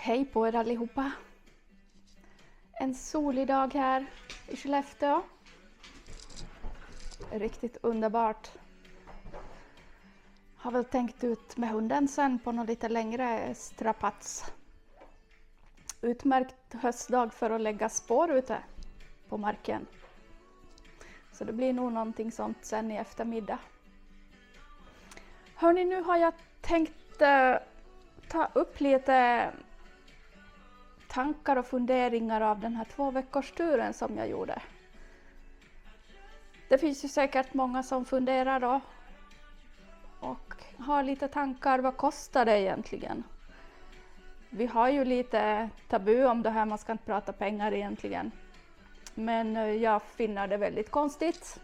Hej på er allihopa! En solig dag här i Skellefteå. Riktigt underbart. Har väl tänkt ut med hunden sen på någon lite längre strapats. Utmärkt höstdag för att lägga spår ute på marken. Så det blir nog någonting sånt sen i eftermiddag. Hörni, nu har jag tänkt ta upp lite tankar och funderingar av den här 2-veckorsturen som jag gjorde. Det finns ju säkert många som funderar då och har lite tankar, vad kostar det egentligen? Vi har ju lite tabu om det här, man ska inte prata pengar egentligen. Men jag finner det väldigt konstigt.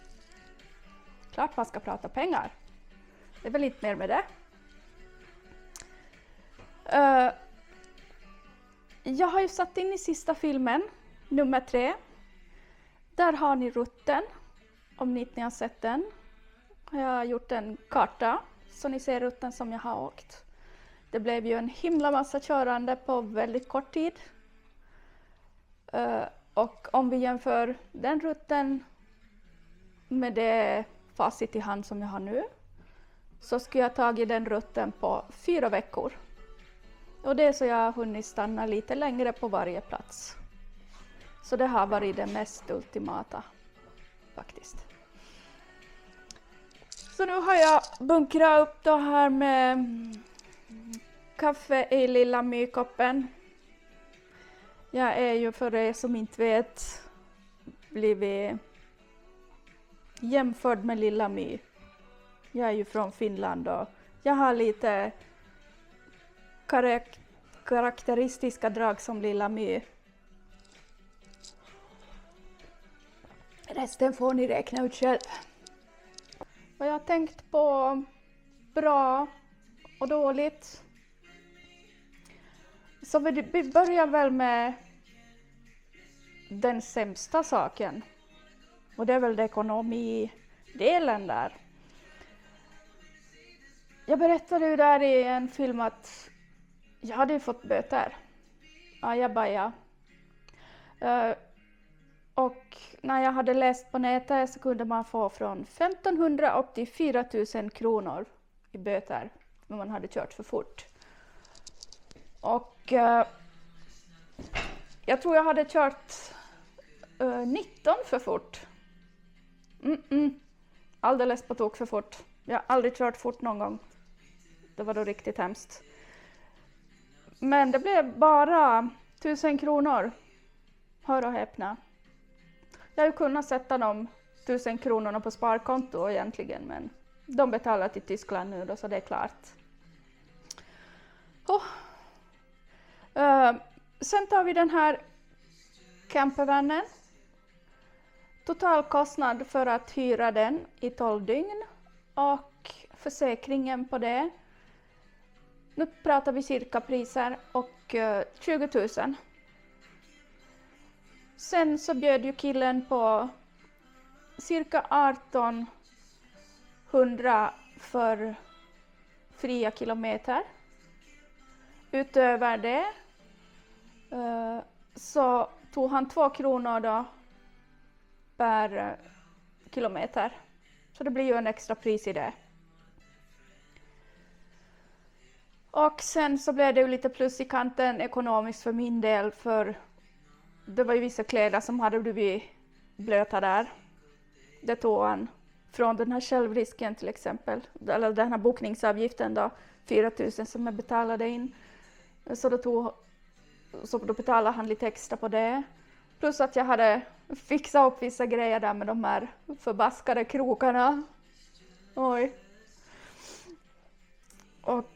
Klart man ska prata pengar. Det är väl inte mer med det. Jag har ju satt in i sista filmen, nummer 3. Där har ni rutten, om ni inte har sett den. Jag har gjort en karta så ni ser rutten som jag har åkt. Det blev ju en himla massa körande på väldigt kort tid. Och om vi jämför den rutten med det facit i hand som jag har nu, så skulle jag tagit den rutten på 4 veckor. Och det är så jag har hunnit stanna lite längre på varje plats. Så det har varit det mest ultimata faktiskt. Så nu har jag bunkrat upp det här med kaffe i lilla mykoppen. Jag är ju, för er som inte vet, blivit jämförd med lilla My. Jag är ju från Finland och jag har lite karaktäristiska drag som lilla My. Resten får ni räkna ut själv. Vad jag har tänkt på bra och dåligt. Så vi börjar väl med den sämsta saken. Och det är väl det ekonomidelen där. Jag berättade ju där i en film att jag hade fått böter. Ajabaja. Och när jag hade läst på nätet så kunde man få från 1500 upp till 4000 kronor i böter när man hade kört för fort. Och jag tror jag hade kört 19 för fort. Alldeles på tok för fort. Jag har aldrig kört fort någon gång. Det var då riktigt hemskt. Men det blev bara 1000 kronor. Hör och häpna. Jag har ju kunnat sätta de 1000 kronorna på sparkonto egentligen. Men de betalar till Tyskland nu då, så det är klart. Sen tar vi den här campervanen. Totalkostnad för att hyra den i 12 dygn. Och försäkringen på det. Nu pratar vi cirka priser och 20 000. Sen så bjöd ju killen på cirka 1800 för fria kilometer. Utöver det så tog han 2 kronor då per kilometer. Så det blir ju en extra pris i det. Och sen så blev det ju lite plus i kanten ekonomiskt för min del, för det var ju vissa kläder som hade blivit blöta där. Det tog han från den här självrisken till exempel, eller den här bokningsavgiften då, 4 000 som jag betalade in. Så då betalade han lite extra på det. Plus att jag hade fixat upp vissa grejer där med de här förbaskade krokarna. Oj. Och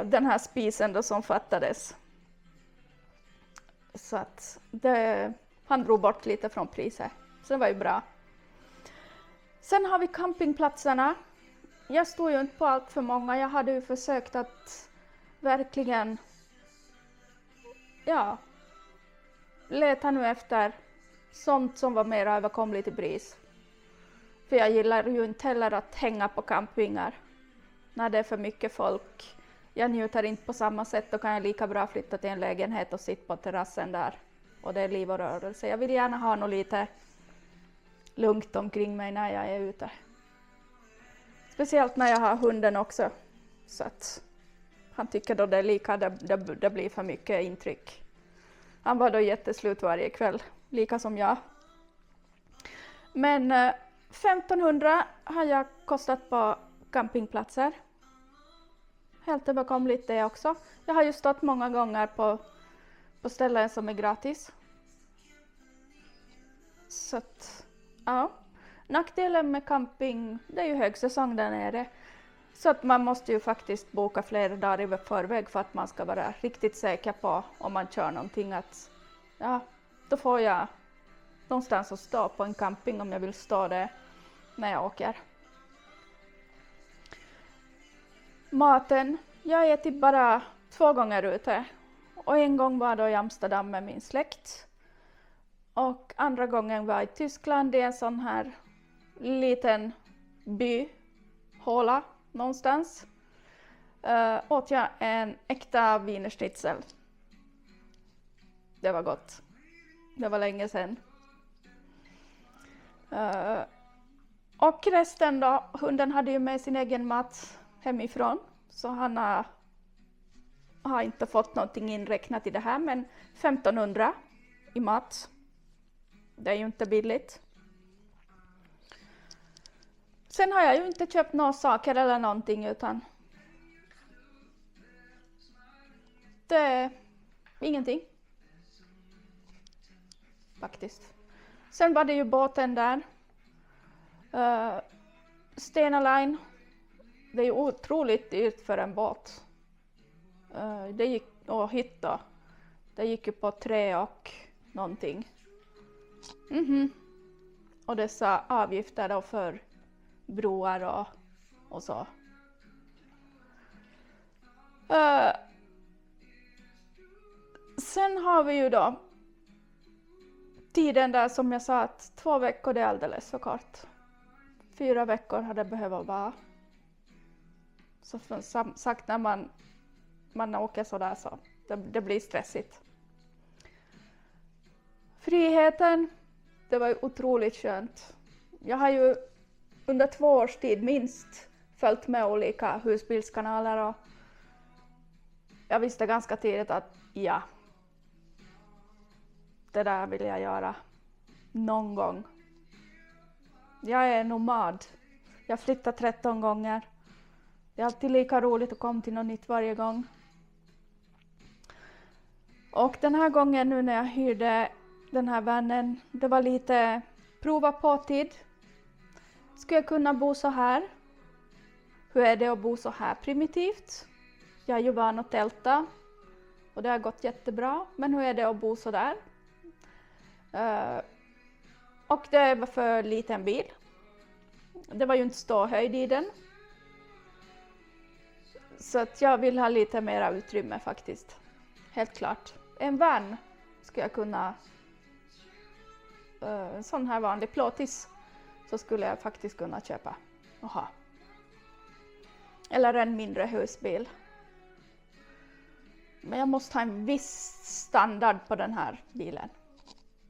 den här spisen då som fattades. Så att han drog bort lite från priset. Så det var ju bra. Sen har vi campingplatserna. Jag stod ju inte på allt för många. Jag hade ju försökt att verkligen leta nu efter sånt som var mer överkomligt i pris. För jag gillar ju inte heller att hänga på campingar när det är för mycket folk. jag njuter inte på samma sätt, då kan jag lika bra flytta till en lägenhet och sitta på terrassen där. Och det är liv och rörelse. Jag vill gärna ha något lite lugnt omkring mig när jag är ute. Speciellt när jag har hunden också. Så att han tycker då det är lika, det blir för mycket intryck. Han var då jätteslut varje kväll, lika som jag. Men 1500 har jag kostat på campingplatser. Helt överkomligt det också. Jag har ju stått många gånger på ställen som är gratis. Så att, ja. Nackdelen med camping, det är ju högsäsong där nere. Så att man måste ju faktiskt boka flera dagar i förväg för att man ska vara riktigt säker på om man kör någonting att ja, då får jag någonstans att stå på en camping om jag vill stå där när jag åker. Maten, jag äter bara 2 gånger ute. Och en gång var då i Amsterdam med min släkt. Och andra gången var i Tyskland, det är en sån här liten by, håla någonstans. Åt jag en äkta wienerschnitzel. Det var gott. Det var länge sedan. Och resten då, hunden hade ju med sin egen mat hemifrån. Så han har inte fått någonting inräknat i det här, men 1500 i mat. Det är ju inte billigt. Sen har jag ju inte köpt några saker eller någonting, utan det är ingenting. Faktiskt. Sen var det ju båten där. Stena Line. Det är ju otroligt dyrt för en båt. Det gick, och hytta. Det gick ju på 3 och någonting. Och dessa avgifter då för broar och så. Sen har vi ju då tiden där som jag sa att 2 veckor det är alldeles för kort. 4 veckor hade behövt vara. Så som sagt när man åker sådär så det blir stressigt. Friheten, det var ju otroligt skönt. Jag har ju under 2 års tid minst följt med olika husbilskanaler och jag visste ganska tidigt att ja, det där vill jag göra någon gång. Jag är nomad. Jag flyttar 13 gånger. Det är alltid lika roligt att komma till något nytt varje gång. Och den här gången nu när jag hyrde den här vanen, det var lite prova på tid. Ska jag kunna bo så här? Hur är det att bo så här primitivt? Jag är ju van att tälta och det har gått jättebra. Men hur är det att bo så där? Och det var för liten bil. Det var ju inte ståhöjd i den. Så att jag vill ha lite mera utrymme faktiskt. Helt klart. En van ska jag kunna... En sån här vanlig plåtis så skulle jag faktiskt kunna köpa. Aha. Eller en mindre husbil. Men jag måste ha en viss standard på den här bilen.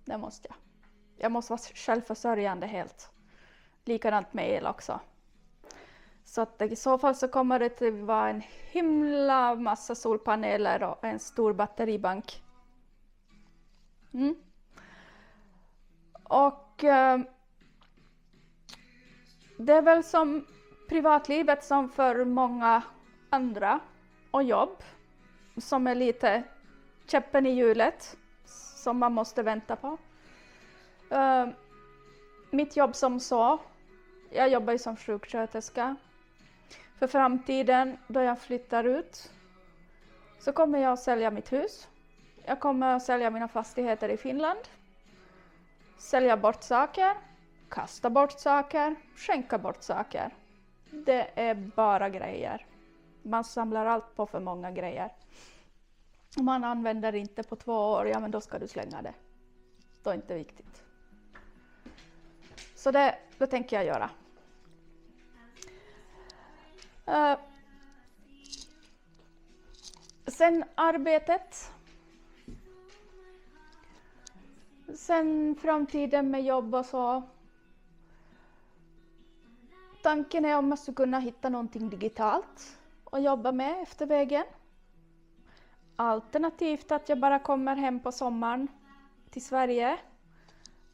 Det måste jag. Jag måste vara självförsörjande helt. Likadant med el också. Så att i så fall så kommer det att vara en himla massa solpaneler och en stor batteribank. Och det är väl som privatlivet som för många andra och jobb som är lite käppen i hjulet som man måste vänta på. Mitt jobb som så, jag jobbar ju som sjuksköterska. För framtiden då jag flyttar ut så kommer jag att sälja mitt hus. Jag kommer att sälja mina fastigheter i Finland. Sälja bort saker, kasta bort saker, skänka bort saker. Det är bara grejer. Man samlar allt på för många grejer. Om man använder inte på 2 år, ja men då ska du slänga det. Det är inte viktigt. Så det tänker jag göra. Sen arbetet. Sen framtiden med jobb och så. Tanken är om jag skulle kunna hitta någonting digitalt och jobba med efter vägen. Alternativt att jag bara kommer hem på sommaren till Sverige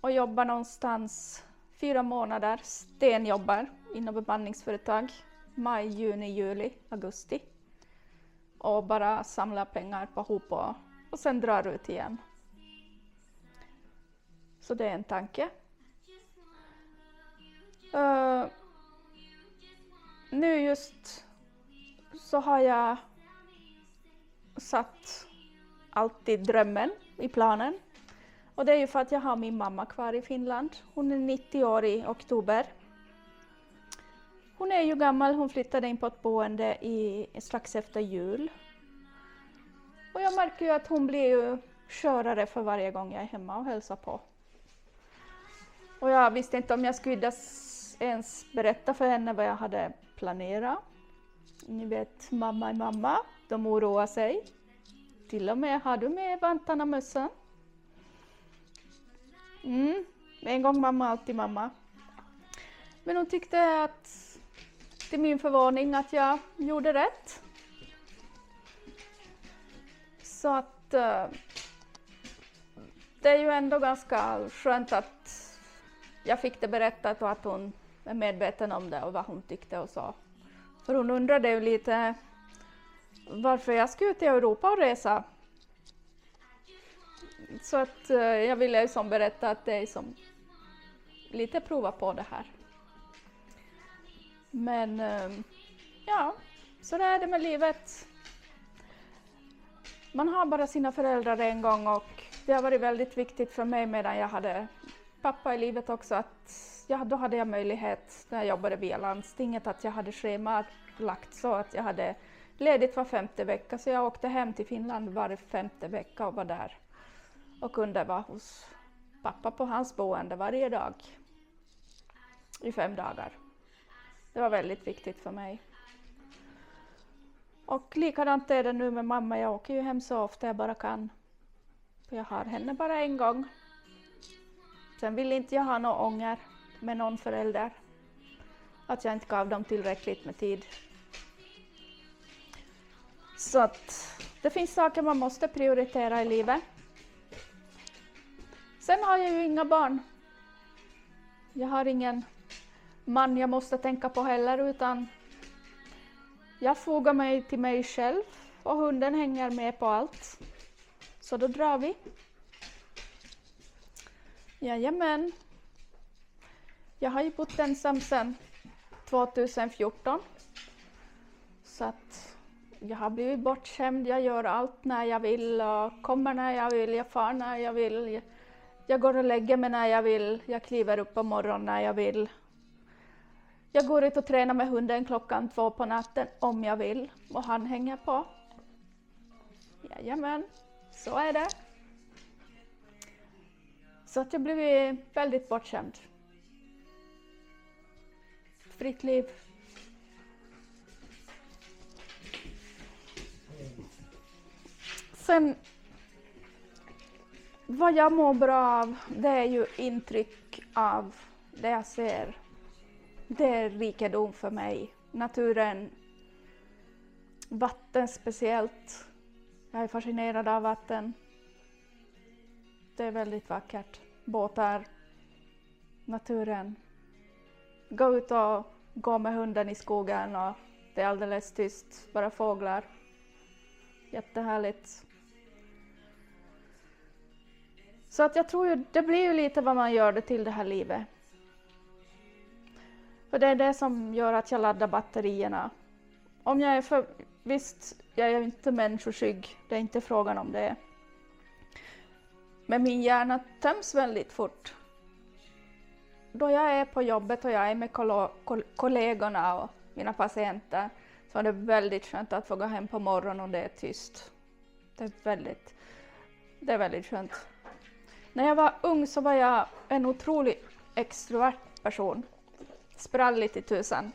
och jobbar någonstans 4 månader, stenjobbar inom bemanningsföretag, maj, juni, juli, augusti. Och bara samlar pengar på ihop och sen drar ut igen. Så det är en tanke. Nu just så har jag satt alltid drömmen i planen. Och det är ju för att jag har min mamma kvar i Finland. Hon är 90 år i oktober. Hon är ju gammal, hon flyttade in på ett boende strax efter jul. Och jag märker ju att hon blir ju skörare för varje gång jag är hemma och hälsar på. Och jag visste inte om jag skulle ens berätta för henne vad jag hade planerat. Ni vet, mamma är mamma, de oroar sig. Till och med, har du med vantarna och mössan? En gång mamma, alltid mamma. Men hon tyckte att, till min förvåning, att jag gjorde rätt. Så att det är ju ändå ganska skönt att jag fick det berättat och att hon är medveten om det och vad hon tyckte och så. För hon undrade ju lite varför jag skulle ut i Europa och resa. Så att jag ville ju som berätta att det är som lite prova på det här. Men ja, så är det med livet. Man har bara sina föräldrar en gång och det har varit väldigt viktigt för mig medan jag hade pappa i livet också att då hade jag möjlighet när jag jobbade via landstinget att jag hade schemat lagt så att jag hade ledigt var 5:e vecka så jag åkte hem till Finland var 5:e vecka och var där och kunde vara hos pappa på hans boende varje dag i 5 dagar. Det var väldigt viktigt för mig. Och likadant är det nu med mamma, jag åker ju hem så ofta jag bara kan. För jag har henne bara en gång. Sen vill inte jag ha någon ånger med någon förälder. Att jag inte gav dem tillräckligt med tid. Så att det finns saker man måste prioritera i livet. Sen har jag ju inga barn. Jag har ingen man jag måste tänka på heller utan jag fogar mig till mig själv och hunden hänger med på allt. Så då drar vi. Jajamän. Jag har ju bott ensam sedan 2014. Så att jag har blivit bortskämd. Jag gör allt när jag vill och kommer när jag vill. Jag far när jag vill. Jag går och lägger mig när jag vill. Jag kliver upp på morgonen när jag vill. Jag går ut och tränar med hunden 2:00 på natten om jag vill. Och han hänger på. Jajamän, så är det. Så att jag blev väldigt bortskämd. Fritt liv. Sen, vad jag mår bra av, det är ju intryck av det jag ser. Det är rikedom för mig. Naturen, vatten speciellt. Jag är fascinerad av vatten. Det är väldigt vackert. Båtar, naturen. Gå ut och gå med hunden i skogen och det är alldeles tyst, bara fåglar. Jättehärligt. Så att jag tror ju, det blir ju lite vad man gör det till det här livet. För det är det som gör att jag laddar batterierna. Om jag är visst, jag är inte människoskygg, det är inte frågan om det. Men min hjärna töms väldigt fort. Då jag är på jobbet och jag är med kollegorna och mina patienter så är det väldigt skönt att få gå hem på morgonen och det är tyst. Det är väldigt skönt. När jag var ung så var jag en otroligt extrovert person. Spralligt i tusan.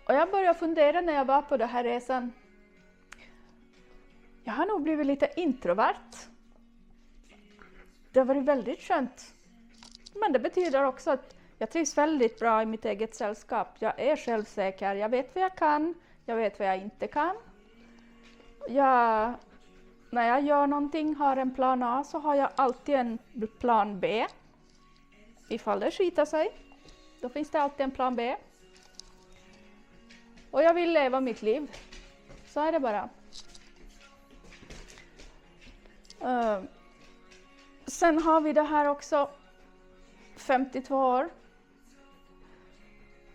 Och jag började fundera när jag var på den här resan. Jag har nog blivit lite introvert. Det har varit väldigt skönt. Men det betyder också att jag trivs väldigt bra i mitt eget sällskap. Jag är självsäker. Jag vet vad jag kan. Jag vet vad jag inte kan. När jag gör någonting, har en plan A, så har jag alltid en plan B. Ifall det skiter sig, då finns det alltid en plan B. Och jag vill leva mitt liv. Så är det bara. Sen har vi det här också. 52 år.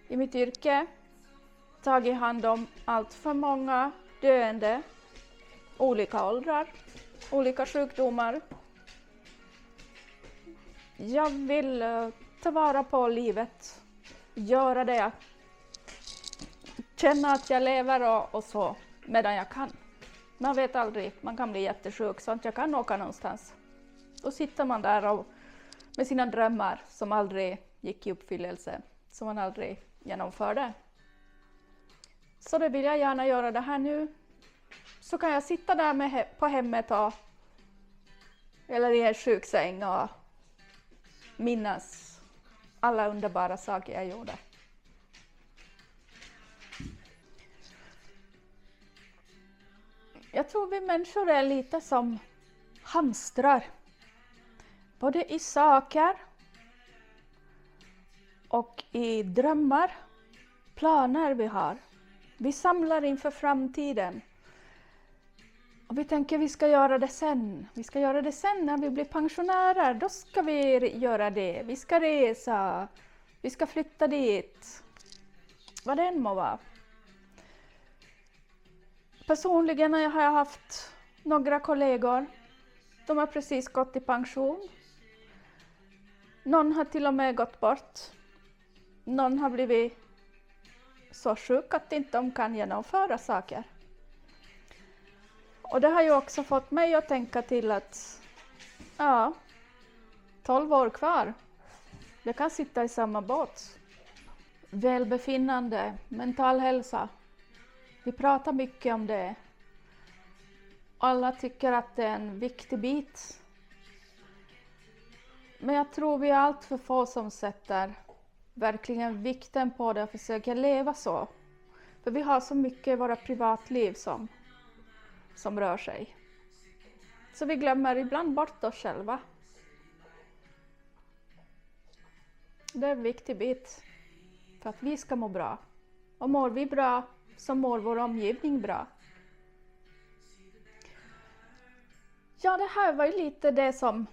I mitt yrke. Tagit hand om allt för många döende. Olika åldrar. Olika sjukdomar. Jag vill ta vara på livet. Göra det. Känna att jag lever och så medan jag kan. Man vet aldrig, man kan bli jättesjuk så att jag kan åka någonstans. Då sitter man där med sina drömmar som aldrig gick i uppfyllelse, som man aldrig genomförde. Så det vill jag gärna göra det här nu. Så kan jag sitta där på hemmet eller i en sjuksäng och minnas alla underbara saker jag gjorde. Jag tror vi människor är lite som hamstrar. Både i saker och i drömmar, planer vi har. Vi samlar inför framtiden. Och vi tänker vi ska göra det sen. Vi ska göra det sen när vi blir pensionärer. Då ska vi göra det. Vi ska resa. Vi ska flytta dit. Vad det än må vara. Personligen har jag haft några kollegor. De har precis gått i pension. Någon har till och med gått bort. Någon har blivit så sjuk att inte de kan genomföra saker. Och det har ju också fått mig att tänka till att 12 år kvar. Jag kan sitta i samma båt. Välbefinnande, mental hälsa. Vi pratar mycket om det. Alla tycker att det är en viktig bit. Men jag tror vi är allt för få som sätter verkligen vikten på det och försöker leva så. För vi har så mycket i våra privatliv som rör sig. Så vi glömmer ibland bort oss själva. Det är en viktig bit för att vi ska må bra. Och mår vi bra så mår vår omgivning bra. Ja, det här var ju lite det som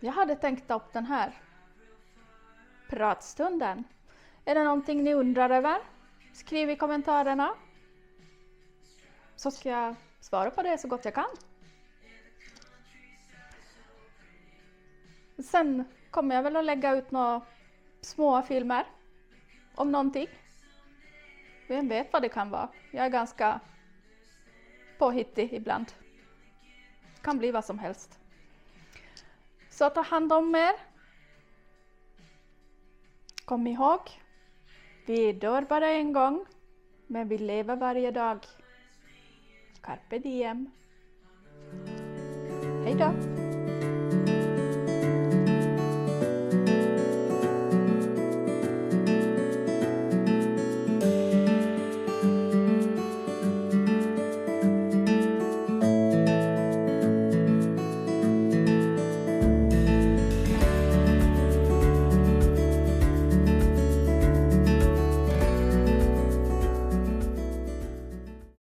jag hade tänkt ta upp den här pratstunden. Är det någonting ni undrar över? Skriv i kommentarerna. Så ska jag svara på det så gott jag kan. Sen kommer jag väl att lägga ut några små filmer om någonting. Vem vet vad det kan vara. Jag är ganska påhittig ibland. Kan bli vad som helst. Så ta hand om er. Kom ihåg. Vi dör bara en gång. Men vi lever varje dag. Carpe diem. Hej då.